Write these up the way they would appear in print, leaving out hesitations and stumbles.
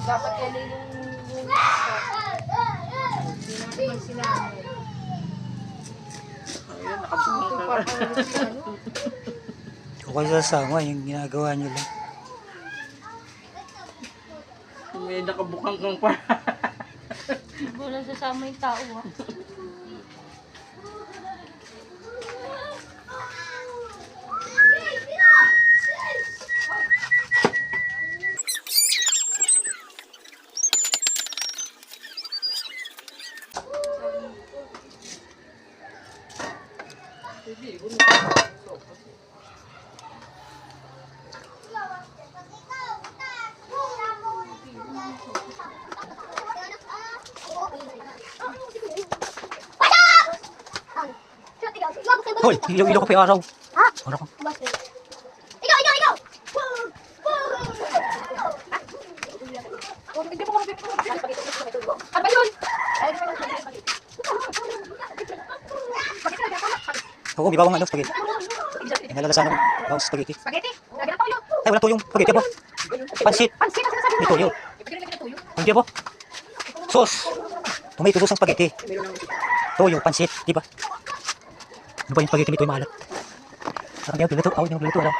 dapat yan yung hindi naman sila. Ayun, nakabunga ka. Okay sa sama, yung ginagawa nyo lang. May nakabukang kang pa. Walang sasama yung tao ah. Hoy, ilaw ko pa yung araw. Ha? Araw ko. Ikaw! Ano ba yun? Oo, may bawang ano, spaghetti. Ay, nalalasan ako. Bawang spaghetti. Spaghetti? Lagyan ng toyo. Ay, wala tuyong spaghetti po. Pansit. Pansit ang sinasabi May mo. toyo. Hindi po. Sauce. Tomato sauce ng spaghetti. Toyo, pansit. Di ba? Ano ba yung spaghetti nito yung maalat? Parang di ako piluto. Ako yung piluto. Ano?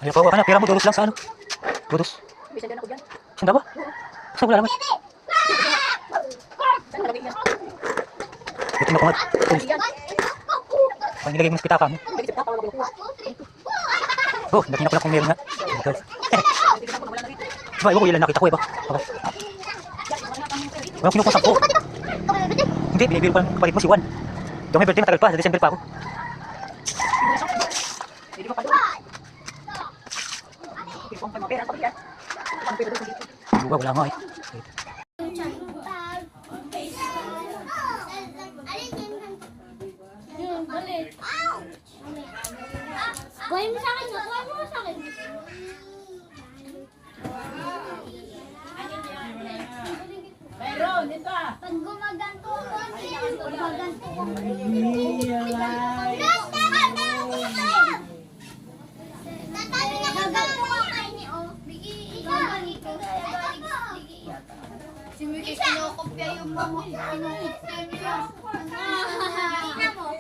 Ayaw pa, wala. Pira mo, duros lang sa ano? Duros. Saan ba? Saan wala naman? Ito na kumat. Pag nilagay mo sa pitaka mo. Oh, nakina ko lang kung meron nga. Ito. Diba, iba ko ilan nakita ko, iba. Ako. Walang kinukusap ko. Hindi, binibiro ko lang palit mo si Juan. Ito may birthday, matagal pa. Sa December pa ako. Wala nga eh. Kuhain mo sa akin. Kuhain mo sa akin. Meron, ito ah. Pag gumaganto ko, gumaganto ko. Tatalo na gaganto ko kay ni O. Si Miki kinokopya yung mga kinokopya niya. Tingnan mo.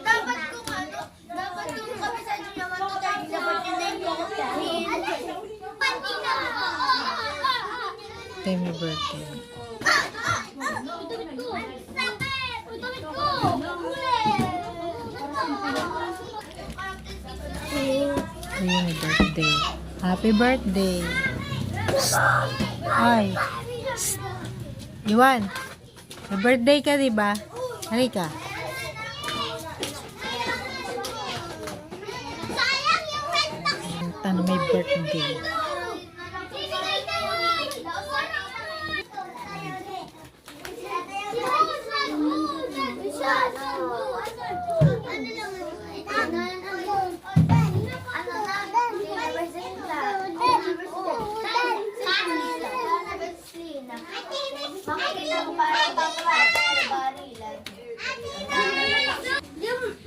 Dapat kung ano, dapat kung kami sa inyo naman to tayo, dapat yun na yung kinokopyahin. Pati na mo. Happy birthday. Utumit ko. Utumit ko. Huli. Happy birthday. Happy birthday. Ay. Iwan. May birthday ka, di ba? Halika. Sayang yung red box. Tanong may birthday.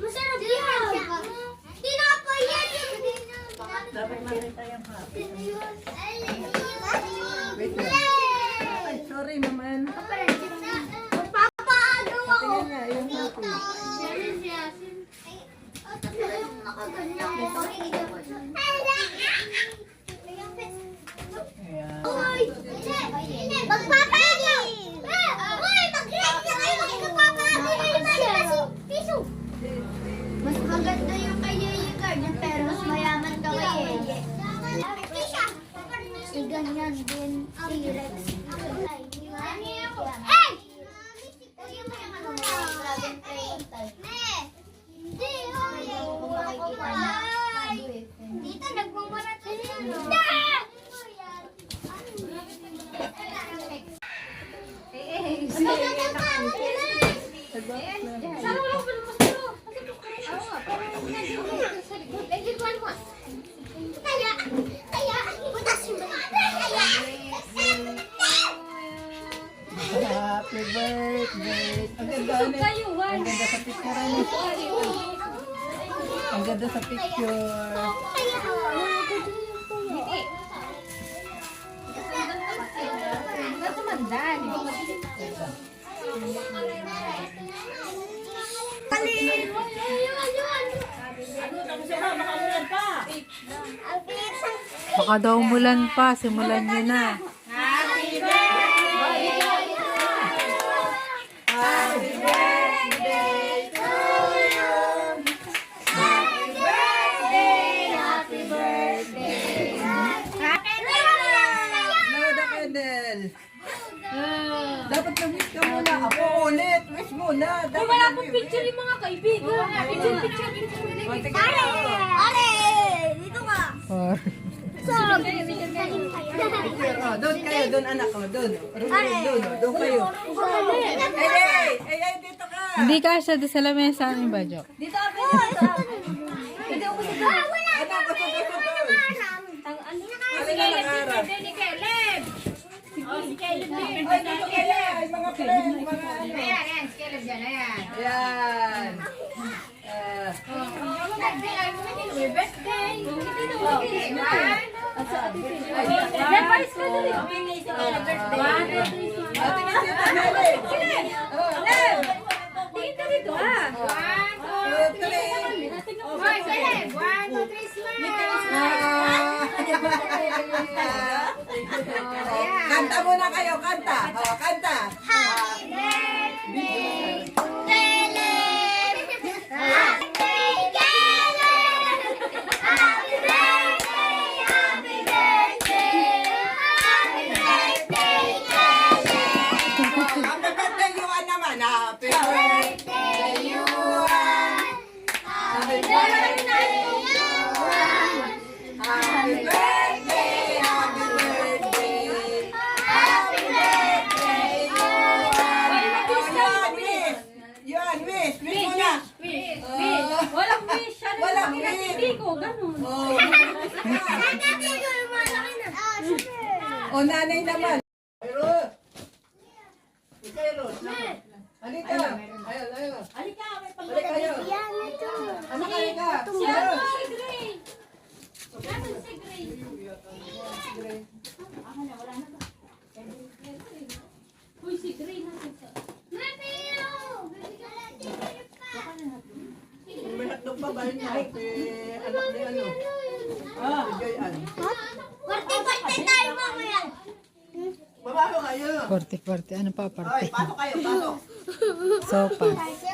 Masarap yan. Tinapay yan. Dapat makita yung happy. Sorry naman. Papaano ako? Tingnan niya, yung happy. Magpapagin! Uy! Mag-like na kayo! Magpapagin! Piso! Mas maganda yung kay Yeye Garden pero mas mayaman ka kay Yeye. Ganyan din si Rex. Hey! Hindi! Dito nagmumulat na siya. Kaya, Ang ganda sa picture. Baka daw umulan pa, simulan nyo na. Dapat na-wish ka muna. Ako ulit. Wish muna. Dapat Wala akong picture yung mga kaibigan. Picture. Are! Dito ka! Or, Doon kayo. Doon anak ko. Doon. Doon kayo. Ay, dito ka. hindi ka siya doon sa lamesa ang ba, Jo? Dito ako. Dito ako. Wala Anak ko, doon. Si Caleb, si Caleb. Oh, si Caleb. Ay, dito kayo. Ay, mga friend. Mga ano. Ayan, si Caleb dyan, ayan. Yan. Birthday. Okay, one. Surprise ka dali. Tingin dito, ah. 1, 2, 3. Hoy, Caleb. 1, 2, 3, smile. Kanta muna kayo, kanta. Kanta. Happy birthday, Caleb! Happy birthday, Caleb! Happy birthday, happy birthday! Happy birthday, Caleb! Happy birthday, Yuan naman. Happy Birthday, Yuan! Happy birthday, Yuan! Happy birthday, happy birthday. Happy birthday, Yuan, wish muna. Walang wish. Walang wish. Hindi ko, ganun. Oh, Tatay ko yung malaki na. oh, nanay naman. Pero, ikaw, halika. Ayun. Halika, may Halika kayo. Yan ito. Anak, halika. Si ano, si Gray. Nasaan si Gray? Uy, si Gray natin sa... May hotdog pa ba yun? Anak ni ano? Si Joyan. Parte tayo mamaya. Babalo kayo. 40. Ano pa, Ay, parte? pasok kayo, pasok. Sopa. Kasi